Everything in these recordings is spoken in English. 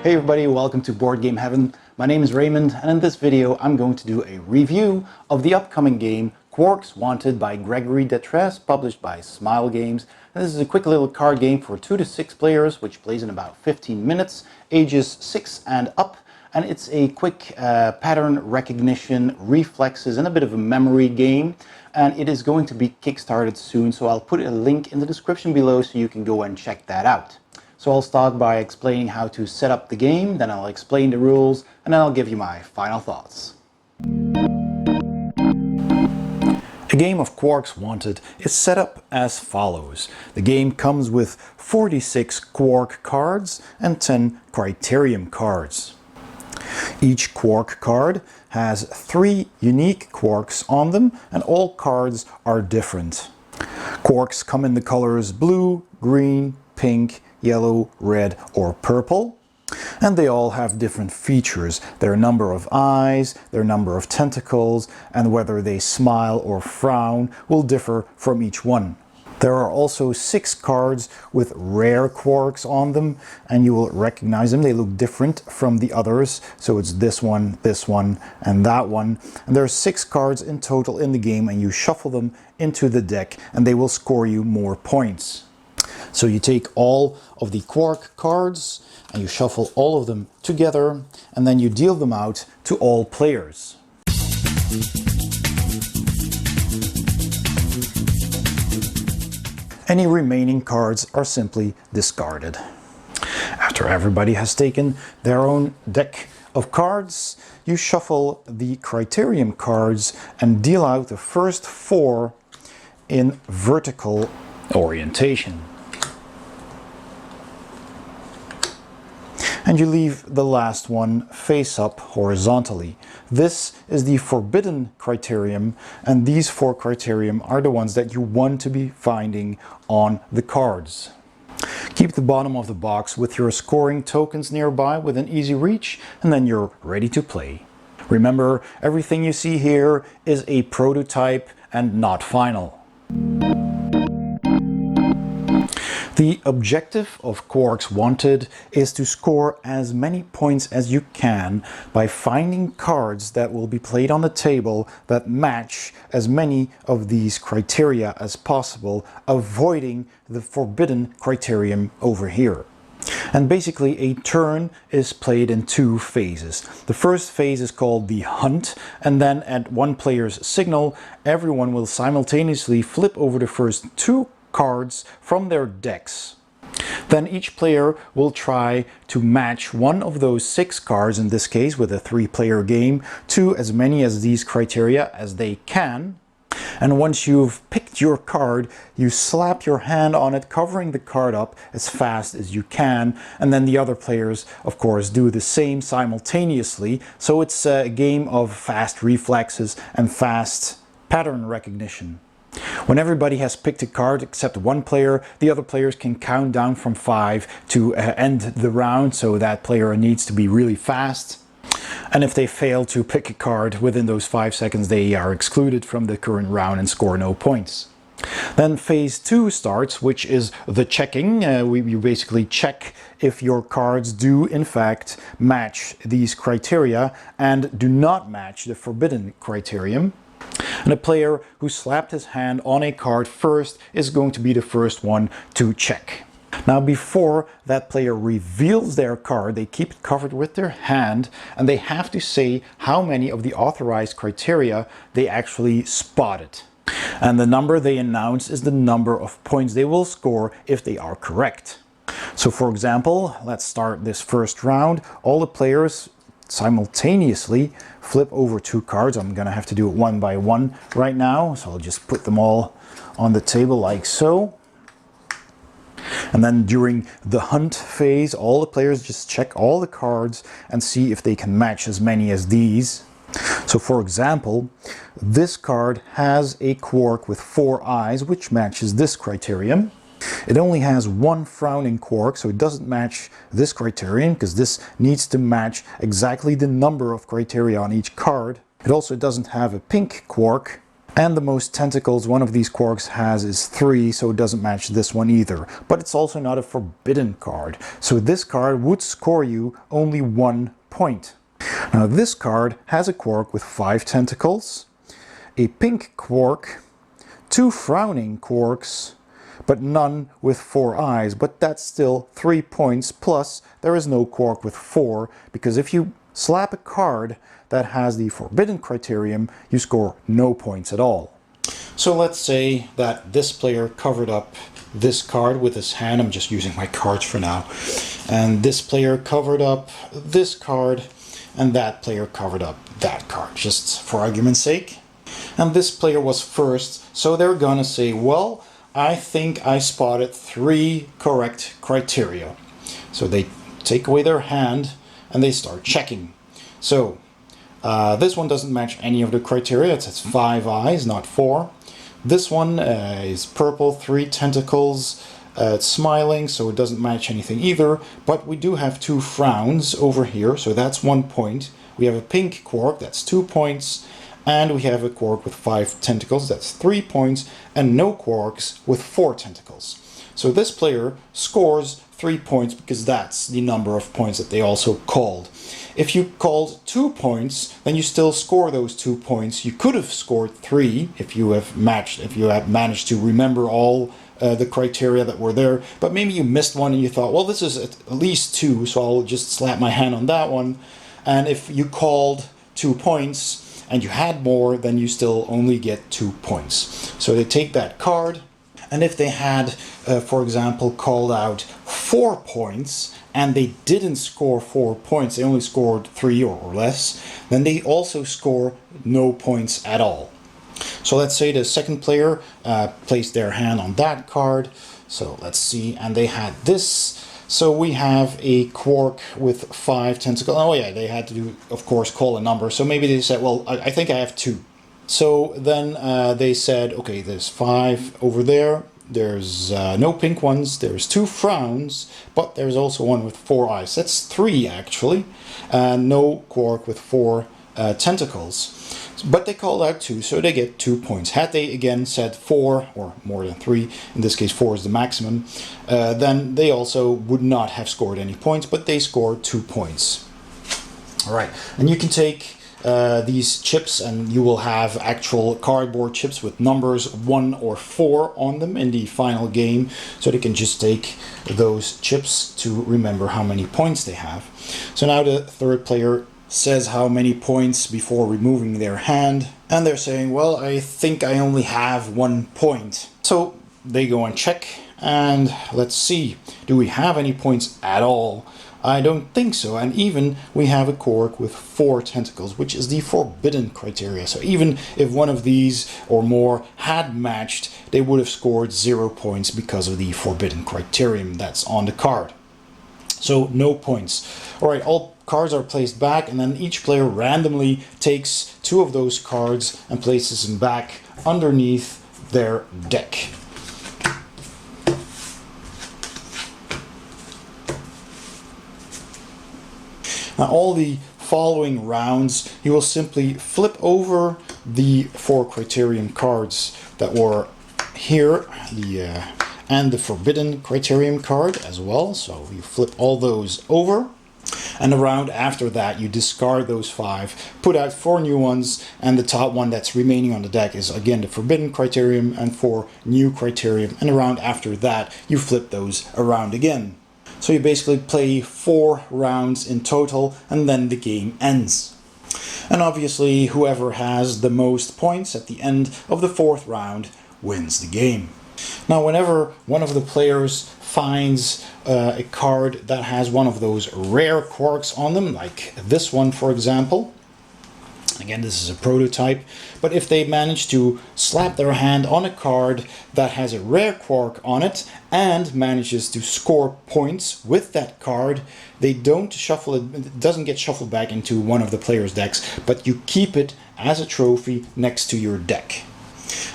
Hey everybody, welcome to Board Game Heaven. My name is Raymond, and in this video I'm going to do a review of the upcoming game Qwarks Wanted by Gregory Detresse, published by Smile Games. And this is a quick little card game for 2 to 6 players, which plays in about 15 minutes, ages 6 and up. And it's a quick pattern recognition, reflexes, and a bit of a memory game. And it is going to be kickstarted soon, so I'll put a link in the description below so you can go and check that out. So I'll start by explaining how to set up the game, then I'll explain the rules, and then I'll give you my final thoughts. A game of Qwarks Wanted is set up as follows. The game comes with 46 Qwark cards and 10 Criterium cards. Each Qwark card has 3 unique Qwarks on them, and all cards are different. Qwarks come in the colors blue, green, pink, yellow, red or purple, and they all have different features. Their number of eyes, their number of tentacles, and whether they smile or frown will differ from each one. There are also 6 cards with rare Qwarks on them, and you will recognize them. They look different from the others, so it's this one, and that one. And there are 6 cards in total in the game, and you shuffle them into the deck and they will score you more points. So you take all of the Qwark cards and you shuffle all of them together, and then you deal them out to all players. Any remaining cards are simply discarded. After everybody has taken their own deck of cards, you shuffle the Criterium cards and deal out the first 4 in vertical orientation. And you leave the last one face up horizontally. This is the forbidden criterium, and these 4 criterium are the ones that you want to be finding on the cards. Keep the bottom of the box with your scoring tokens nearby within easy reach, and then you're ready to play. Remember, everything you see here is a prototype and not final. The objective of Qwarks Wanted is to score as many points as you can by finding cards that will be played on the table that match as many of these criteria as possible, avoiding the forbidden criterium over here. And basically a turn is played in 2 phases. The first phase is called the hunt, and then at one player's signal, everyone will simultaneously flip over the first 2 cards from their decks. Then each player will try to match one of those 6 cards, in this case with a 3-player game, to as many as these criteria as they can. And once you've picked your card, you slap your hand on it, covering the card up as fast as you can, and then the other players of course do the same simultaneously. So it's a game of fast reflexes and fast pattern recognition. When everybody has picked a card except one player, the other players can count down from 5 to end the round, so that player needs to be really fast. And if they fail to pick a card within those 5 seconds, they are excluded from the current round and score no points. Then phase 2 starts, which is the checking. You basically check if your cards do in fact match these criteria and do not match the forbidden criterium. And a player who slapped his hand on a card first is going to be the first one to check. Now before that player reveals their card, they keep it covered with their hand, and they have to say how many of the authorized criteria they actually spotted. And the number they announce is the number of points they will score if they are correct. So for example, let's start this first round. All the players simultaneously flip over 2 cards. I'm gonna have to do it one by one right now, so I'll just put them all on the table like so. And then during the hunt phase, all the players just check all the cards and see if they can match as many as these. So for example, this card has a Qwark with 4 eyes, which matches this criterion. It only has 1 frowning Qwark, so it doesn't match this criterion, because this needs to match exactly the number of criteria on each card. It also doesn't have a pink Qwark, And the most tentacles one of these Qwarks has is 3, so it doesn't match this one either. But it's also not a forbidden card, so this card would score you only 1 point. Now this card has a Qwark with 5 tentacles, a pink Qwark, 2 frowning Qwarks, but none with 4 eyes, but that's still 3 points, plus there is no Qwark with 4, because if you slap a card that has the forbidden criterion, you score no points at all. So let's say that this player covered up this card with his hand. I'm just using my cards for now. And this player covered up this card, and that player covered up that card, just for argument's sake. And this player was first, so they're gonna say, well, I think I spotted 3 correct criteria. So they take away their hand and they start checking. So this one doesn't match any of the criteria. It has 5 eyes, not 4. This one is purple, 3 tentacles. It's smiling, so it doesn't match anything either. But we do have 2 frowns over here, so that's 1 point. We have a pink Qwark, that's 2 points. And we have a Qwark with 5 tentacles, that's 3 points. And no Qwarks with 4 tentacles. So this player scores 3 points because that's the number of points that they also called. If you called 2 points, then you still score those 2 points. You could have scored 3 if you have managed to remember all the criteria that were there. But maybe you missed one and you thought, well, this is at least 2, so I'll just slap my hand on that one. And if you called 2 points and you had more, then you still only get 2 points. So they take that card, and if they had, for example, called out 4 points, and they didn't score 4 points, they only scored 3 or less, then they also score no points at all. So let's say the second player placed their hand on that card. So let's see, and they had this. So we have a Qwark with 5 tentacles. Oh yeah, they had to do, of course, call a number. So maybe they said, well, I think I have 2. So then they said, okay, there's 5 over there. There's no pink ones. There's 2 frowns, but there's also one with 4 eyes. That's 3 actually. No Qwark with 4 tentacles. But they called out 2, so they get 2 points. Had they again said 4, or more than 3, in this case 4 is the maximum, then they also would not have scored any points, but they scored 2 points. Alright, and you can take these chips and you will have actual cardboard chips with numbers 1 or 4 on them in the final game, so they can just take those chips to remember how many points they have. So now the third player says how many points before removing their hand, and they're saying, well, I think I only have 1 point. So they go and check, and let's see, do we have any points at all? I don't think so. And even we have a Qwark with 4 tentacles, which is the forbidden criteria. So even if one of these or more had matched, they would have scored 0 points because of the forbidden criterion that's on the card. So no points. Alright, all cards are placed back, and then each player randomly takes 2 of those cards and places them back underneath their deck. Now all the following rounds, you will simply flip over the 4 criterion cards that were here, and the forbidden criterion card as well. So you flip all those over, and the round after that you discard those 5, put out 4 new ones, and the top one that's remaining on the deck is again the forbidden criterion and 4 new criterion, and the round after that you flip those around again. So you basically play 4 rounds in total, and then the game ends. And obviously whoever has the most points at the end of the 4th round wins the game. Now whenever one of the players finds a card that has one of those rare Qwarks on them, like this one for example, again this is a prototype, but if they manage to slap their hand on a card that has a rare Qwark on it and manages to score points with that card, they don't shuffle it, it doesn't get shuffled back into one of the players' decks, but you keep it as a trophy next to your deck.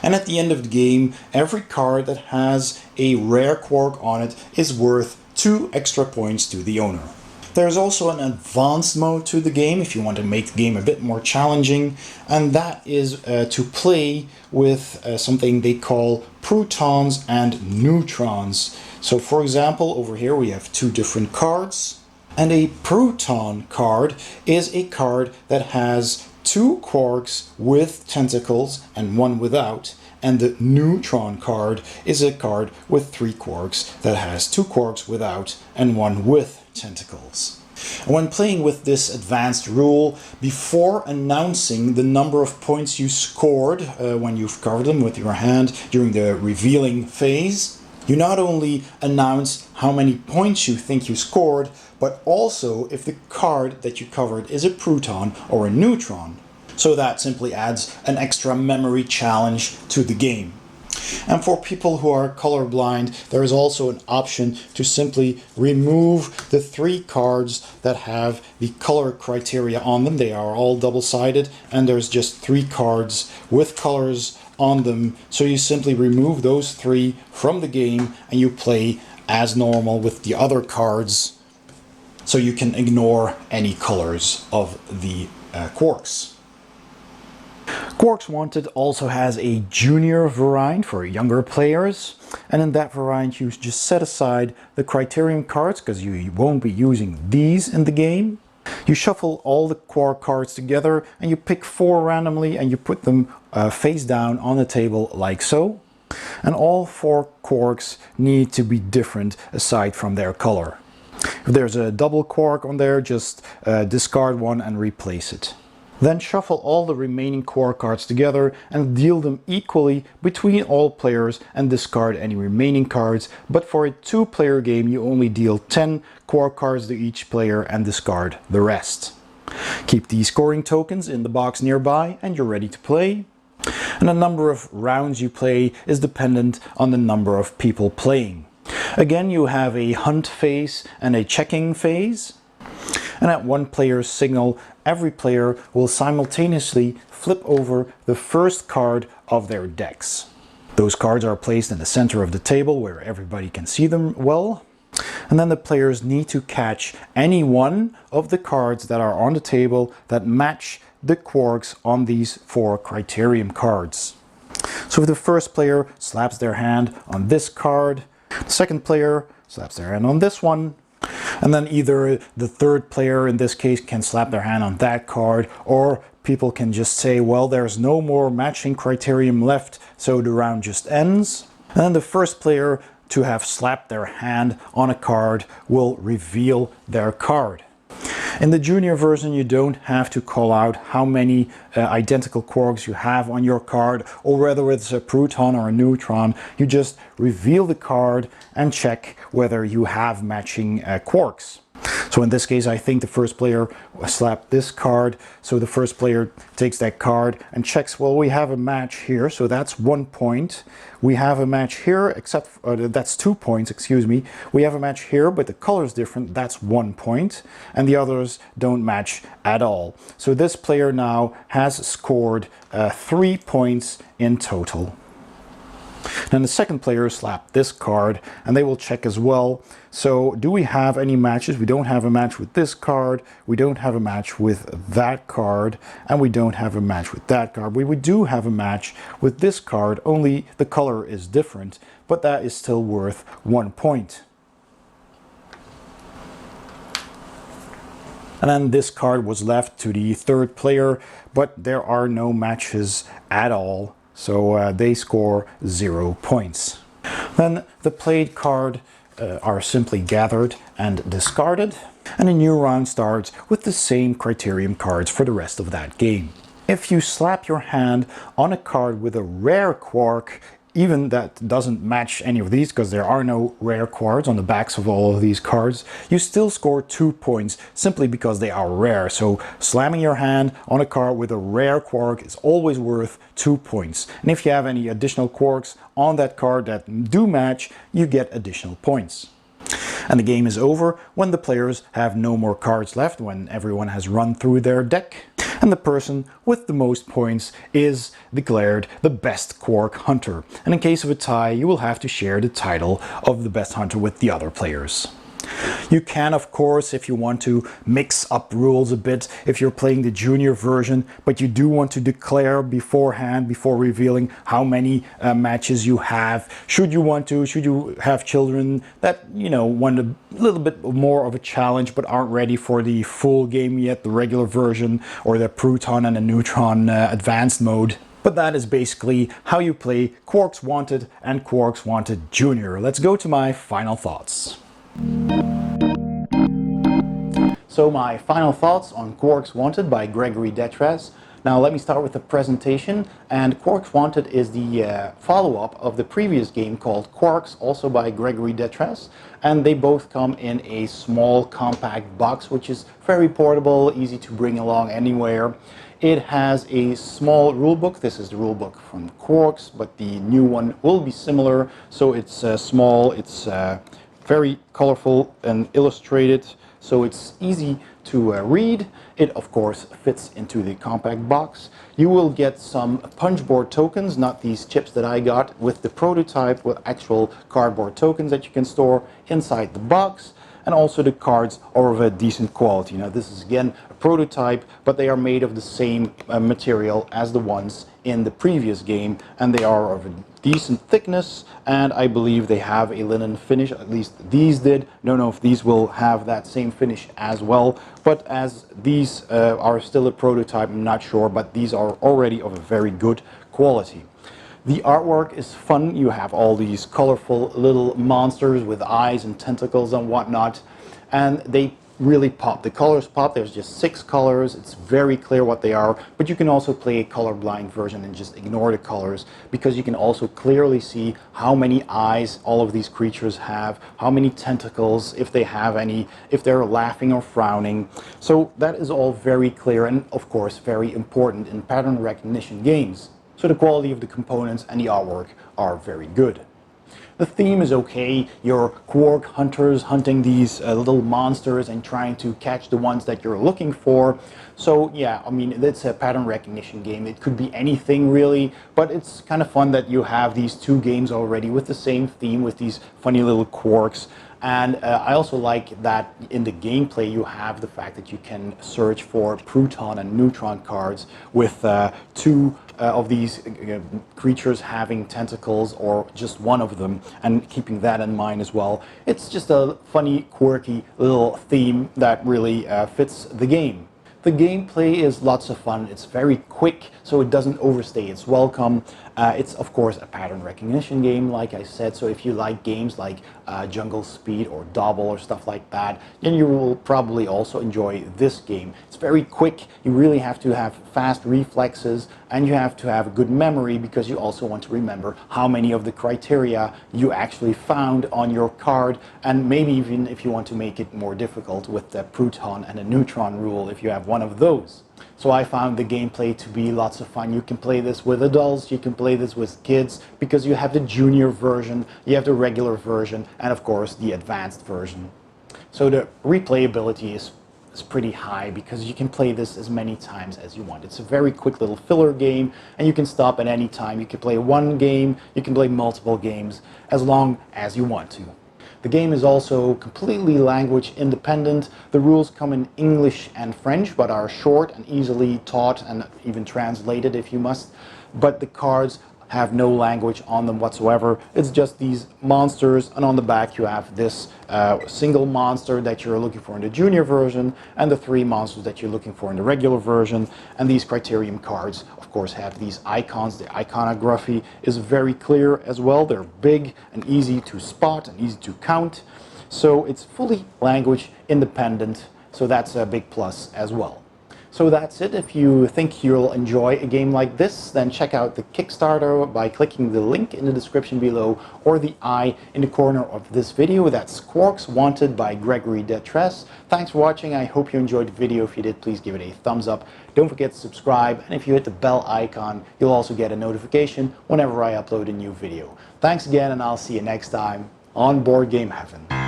And at the end of the game, every card that has a rare Qwark on it is worth 2 extra points to the owner. There's also an advanced mode to the game if you want to make the game a bit more challenging, and that is to play with something they call Protons and Neutrons. So for example, over here we have two different cards, and a Proton card is a card that has two quarks with tentacles and one without, and the Neutron card is a card with three quarks that has two quarks without and one with tentacles. When playing with this advanced rule, before announcing the number of points you scored when you've covered them with your hand during the revealing phase, you not only announce how many points you think you scored, but also if the card that you covered is a proton or a neutron. So that simply adds an extra memory challenge to the game. And for people who are colorblind, there is also an option to simply remove the three cards that have the color criteria on them. They are all double-sided, and there's just three cards with colors on them. So you simply remove those three from the game and you play as normal with the other cards. So you can ignore any colors of the Qwarks. Qwarks Wanted also has a junior variant for younger players, and in that variant you just set aside the criterion cards because you won't be using these in the game. You shuffle all the Qwark cards together and you pick four randomly and you put them face down on the table like so. And all four Qwarks need to be different aside from their color. If there's a double Qwark on there, just discard one and replace it. Then shuffle all the remaining Qwark cards together and deal them equally between all players and discard any remaining cards, but for a two-player game you only deal 10 Qwark cards to each player and discard the rest. Keep the scoring tokens in the box nearby and you're ready to play. And the number of rounds you play is dependent on the number of people playing. Again, you have a hunt phase and a checking phase. And at one player's signal, every player will simultaneously flip over the first card of their decks. Those cards are placed in the center of the table where everybody can see them well. And then the players need to catch any one of the cards that are on the table that match the Qwarks on these four criterion cards. So if the first player slaps their hand on this card, the second player slaps their hand on this one, and then either the third player in this case can slap their hand on that card, or people can just say, well, there's no more matching criterion left, so the round just ends. And then the first player to have slapped their hand on a card will reveal their card. In the junior version, you don't have to call out how many identical Qwarks you have on your card, or whether it's a proton or a neutron. You just reveal the card and check whether you have matching Qwarks. So in this case, I think the first player slapped this card. So the first player takes that card and checks, well, we have a match here, so that's 1 point. We have a match here, except that's 2 points, excuse me. We have a match here, but the color is different, that's 1 point. And the others don't match at all. So this player now has scored 3 points in total. Then the second player slapped this card and they will check as well. So do we have any matches? We don't have a match with this card, we don't have a match with that card, and we don't have a match with that card. We do have a match with this card, only the color is different, but that is still worth 1 point. And then this card was left to the third player, but there are no matches at all. So they score 0 points. Then the played cards are simply gathered and discarded, and a new round starts with the same criterion cards for the rest of that game. If you slap your hand on a card with a rare Qwark, even that doesn't match any of these because there are no rare cards on the backs of all of these cards, you still score 2 points simply because they are rare. So slamming your hand on a card with a rare Qwark is always worth 2 points. And if you have any additional Qwarks on that card that do match, you get additional points. And the game is over when the players have no more cards left, when everyone has run through their deck. And the person with the most points is declared the best Qwark hunter. And in case of a tie, you will have to share the title of the best hunter with the other players. You can, of course, if you want to mix up rules a bit, if you're playing the junior version, but you do want to declare beforehand, before revealing how many matches you have. Should you have children that, want a little bit more of a challenge but aren't ready for the full game yet, the regular version or the Proton and the Neutron advanced mode. But that is basically how you play Qwarks Wanted and Qwarks Wanted Junior. Let's go to my final thoughts. So my final thoughts on Qwarks Wanted by Gregory Detres. Now let me start with the presentation. And Qwarks Wanted is the follow-up of the previous game called Qwarks, also by Gregory Detres. And they both come in a small compact box, which is very portable, easy to bring along anywhere. It has a small rulebook. This is the rulebook from Qwarks, but the new one will be similar. So it's small, it's very colorful and illustrated. So it's easy to read. It of course fits into the compact box. You will get some punchboard tokens, not these chips that I got, with the prototype, with actual cardboard tokens that you can store inside the box. And also the cards are of a decent quality. Now this is again a prototype, but they are made of the same material as the ones in the previous game, and they are of a decent thickness, and I believe they have a linen finish. At least these did. Don't know if these will have that same finish as well, but as these are still a prototype, I'm not sure, but these are already of a very good quality. The artwork is fun. You have all these colorful little monsters with eyes and tentacles and whatnot, and they really pop. The colors pop. There's just 6 colors. It's very clear what they are, but you can also play a colorblind version and just ignore the colors, because you can also clearly see how many eyes all of these creatures have, how many tentacles, if they have any, if they're laughing or frowning. So that is all very clear and of course very important in pattern recognition games. So the quality of the components and the artwork are very good. The theme is okay. You're quark hunters hunting these little monsters and trying to catch the ones that you're looking for. So yeah, I mean, it's a pattern recognition game. It could be anything really, but it's kind of fun that you have these 2 games already with the same theme, with these funny little quarks. And I also like that in the gameplay you have the fact that you can search for proton and neutron cards with 2 of these creatures having tentacles, or just one of them, and keeping that in mind as well. It's just a funny, quirky little theme that really fits the game. The gameplay is lots of fun. It's very quick, so it doesn't overstay its welcome. It's of course a pattern recognition game, like I said, so if you like games like Jungle Speed or Dobble or stuff like that, then you will probably also enjoy this game. It's very quick. You really have to have fast reflexes, and you have to have a good memory, because you also want to remember how many of the criteria you actually found on your card, and maybe even if you want to make it more difficult with the proton and the neutron rule, if you have one of those. So I found the gameplay to be lots of fun. You can play this with adults, you can play this with kids, because you have the junior version, you have the regular version, and of course the advanced version. So the replayability is pretty high, because you can play this as many times as you want. It's a very quick little filler game, and you can stop at any time. You can play one game, you can play multiple games, as long as you want to. The game is also completely language independent. The rules come in English and French, but are short and easily taught and even translated if you must. But the cards have no language on them whatsoever. It's just these monsters, and on the back you have this single monster that you're looking for in the junior version, and the 3 monsters that you're looking for in the regular version. And these criterium cards of course have these icons. The iconography is very clear as well. They're big and easy to spot and easy to count. So it's fully language independent, so that's a big plus as well. So that's it. If you think you'll enjoy a game like this, then check out the Kickstarter by clicking the link in the description below, or the I in the corner of this video. That's Qwarks Wanted by Gregory Detres. Thanks for watching. I hope you enjoyed the video. If you did, please give it a thumbs up. Don't forget to subscribe, and if you hit the bell icon, you'll also get a notification whenever I upload a new video. Thanks again, and I'll see you next time on Board Game Heaven.